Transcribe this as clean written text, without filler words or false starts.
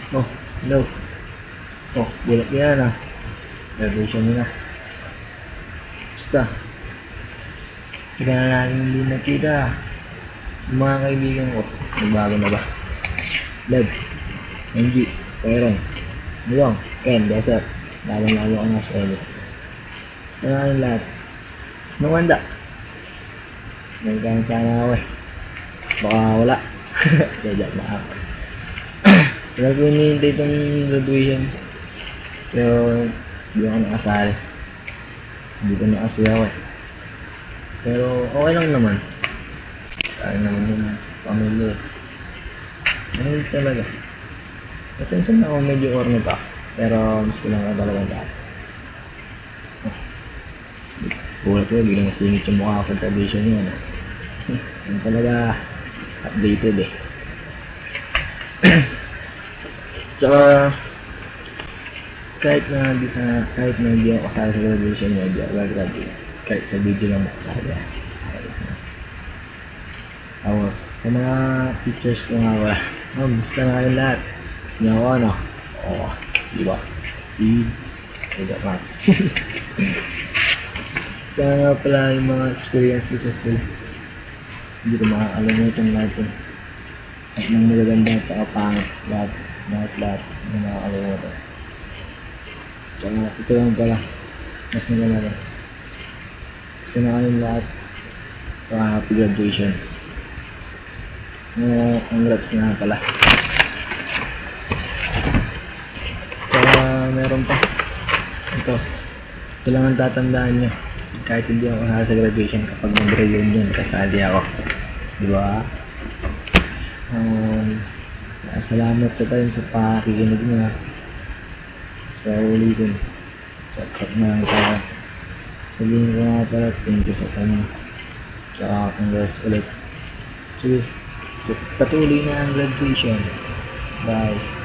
Oh, hello. Oh, bulak yan ah. Graduation nyo na. Basta. Tagal na natin hindi nakita. Yung mga kaibigan ko, nagbago na ba? Led, Angie, Karen, Mulong, Ken, Desert. Lalo-lalo ko na sa Eli. Ano nga yung lahat? Nung handa. Nagkain sana ako eh. Baka wala. Jajak na ako. Tagal ko hinihintay itong graduation. Pero hindi ako nakasali. Hindi ko nakasaya ako eh. Pero okay lang naman. Kaya naman yung pamilya eh. Ano talaga. Attention na ako medyo corny pa. Pero mas ko lang ako talagang dati. Bulat ko, biglang nasingit yung mukha ko sa tradition yun. Yung talaga updated eh. Tsaka kahit na hindi ako kasali sa graduation niya, hindi ako graduate. Kahit sa video lang ako kasali. Tapos sa mga teachers ko nga ba, basta na kayong lahat. Gusto niyo ako ano? Oo, diba? Hindi ka Kaya nga pala yung mga experience ko sa school. Hindi ko makakalimutan lahat yun. At nang magaganda at saka pangit. Lahat yung makakalimutan. Tsaka ito lang pala. Mas maganda. Gusto na kayong lahat sa happy graduation. Congrats na pala. Tsaka meron pa. Ito lang ang tatandaan nyo. Kahit hindi ako kasali sa graduation, kapag mag-reunion kasali ako. Diba? Salamat sa tayo sa pakikinig nyo. Sa ulitin. Check na lang tayo. Sabihin ko nga pala, thank you sa kanya. Tsaka congrats ulit. Sige, patuloy na ang graduation. Bye.